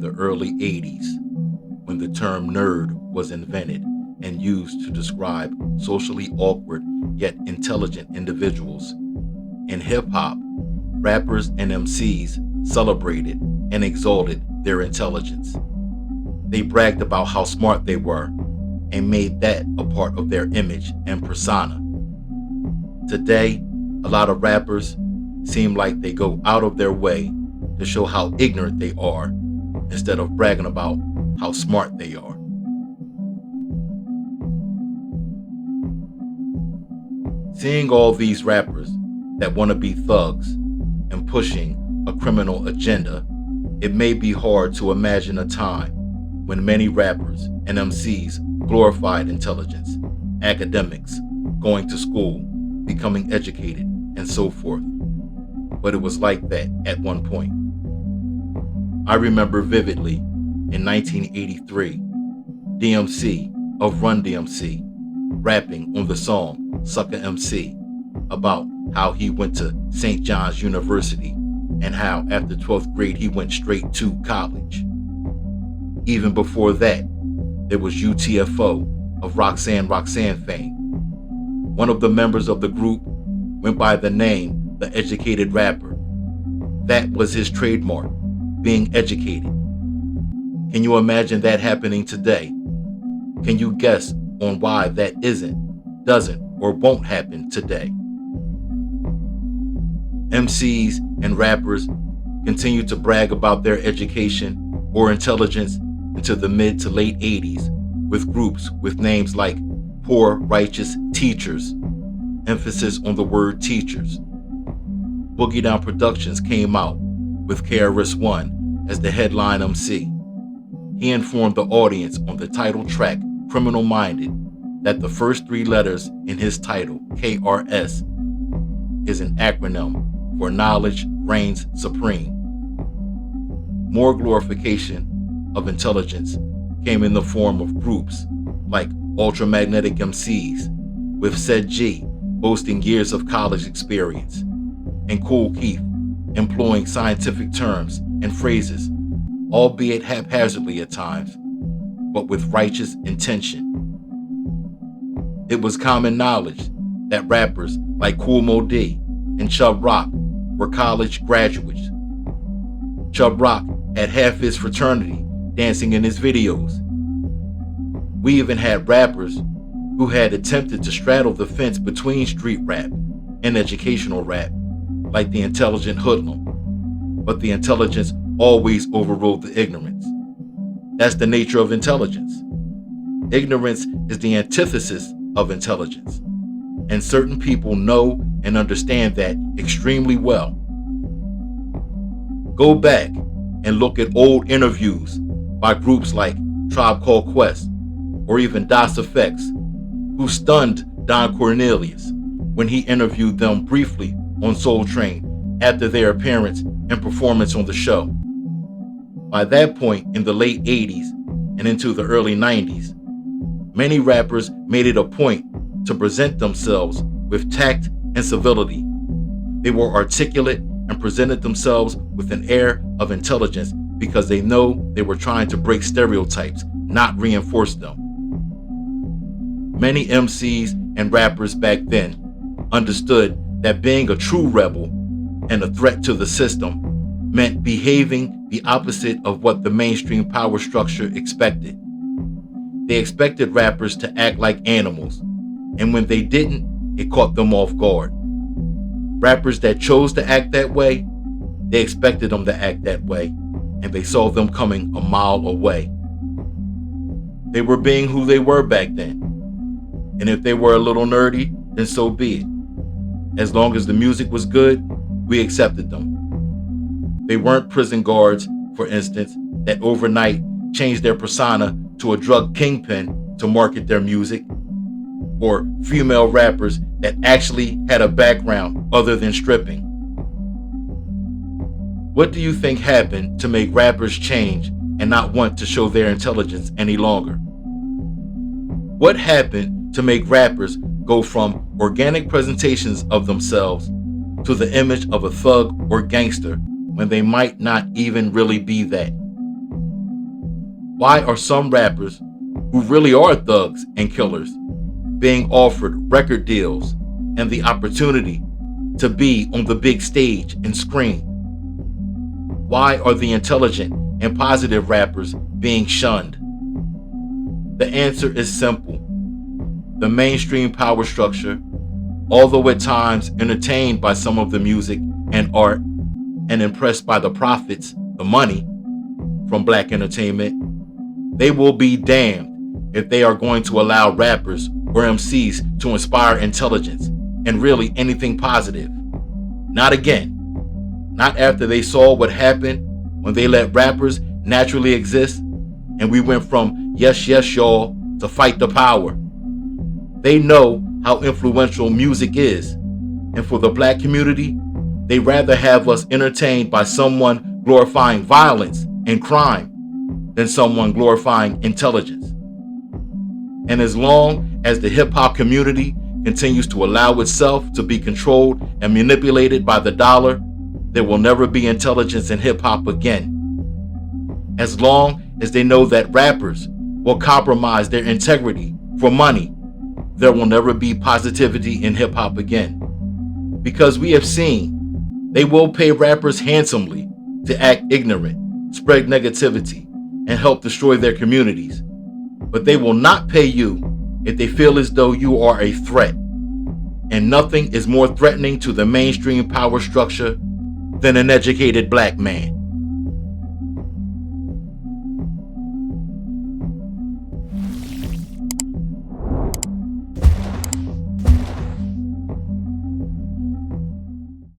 the early 80s when the term nerd was invented and used to describe socially awkward yet intelligent individuals. In hip hop, rappers and MCs celebrated and exalted their intelligence. They bragged about how smart they were and made that a part of their image and persona. Today, a lot of rappers seem like they go out of their way to show how ignorant they are instead of bragging about how smart they are. Seeing all these rappers that want to be thugs and pushing a criminal agenda, it may be hard to imagine a time when many rappers and MCs glorified intelligence, academics, going to school, becoming educated, and so forth. But it was like that at one point. I remember vividly in 1983, DMC of Run DMC rapping on the song Sucker MC about how he went to St. John's University and how after 12th grade he went straight to college. Even before that, there was UTFO of Roxanne fame. One of the members of the group went by the name The Educated Rapper. That was his trademark, being educated. Can you imagine that happening today? Can you guess on why that doesn't, or won't happen today? MCs and rappers continue to brag about their education or intelligence into the mid to late 80s with groups with names like Poor Righteous Teachers, emphasis on the word teachers. Boogie Down Productions came out with KRS-One as the headline MC. He informed the audience on the title track Criminal Minded that the first three letters in his title, KRS, is an acronym for Knowledge Reigns Supreme. More glorification of intelligence came in the form of groups like Ultramagnetic MCs, with Said G boasting years of college experience, and Kool Keith employing scientific terms and phrases, albeit haphazardly at times, but with righteous intention. It was common knowledge that rappers like Kool Moe Dee and Chubb Rock were college graduates. Chubb Rock had half his fraternity dancing in his videos. We even had rappers who had attempted to straddle the fence between street rap and educational rap, like the intelligent hoodlum, but the intelligence always overruled the ignorance. That's the nature of intelligence. Ignorance is the antithesis of intelligence, and certain people know and understand that extremely well. Go back and look at old interviews by groups like Tribe Called Quest or even Das EFX, who stunned Don Cornelius when he interviewed them briefly on Soul Train after their appearance and performance on the show. By that point in the late 80s and into the early 90s, many rappers made it a point to present themselves with tact and civility. They were articulate and presented themselves with an air of intelligence because they know they were trying to break stereotypes, not reinforce them. Many MCs and rappers back then understood that being a true rebel and a threat to the system meant behaving the opposite of what the mainstream power structure expected. They expected rappers to act like animals, and when they didn't, it caught them off guard. Rappers that chose to act that way, they expected them to act that way, and they saw them coming a mile away. They were being who they were back then, and if they were a little nerdy, then so be it. As long as the music was good, we accepted them. They weren't prison guards, for instance, that overnight changed their persona to a drug kingpin to market their music, or female rappers that actually had a background other than stripping. What do you think happened to make rappers change and not want to show their intelligence any longer? What happened to make rappers go from organic presentations of themselves to the image of a thug or gangster when they might not even really be that? Why are some rappers who really are thugs and killers being offered record deals and the opportunity to be on the big stage and scream? Why are the intelligent and positive rappers being shunned? The answer is simple. The mainstream power structure, although at times entertained by some of the music and art and impressed by the profits, the money from black entertainment, they will be damned if they are going to allow rappers or MCs to inspire intelligence and really anything positive. Not again. Not after they saw what happened when they let rappers naturally exist and we went from yes, yes, y'all to fight the power. They know how influential music is, and for the black community, they rather have us entertained by someone glorifying violence and crime than someone glorifying intelligence. And as long as the hip-hop community continues to allow itself to be controlled and manipulated by the dollar, there will never be intelligence in hip-hop again. As long as they know that rappers will compromise their integrity for money, there will never be positivity in hip-hop again. Because we have seen they will pay rappers handsomely to act ignorant, spread negativity, and help destroy their communities. But they will not pay you if they feel as though you are a threat. And nothing is more threatening to the mainstream power structure than an educated black man.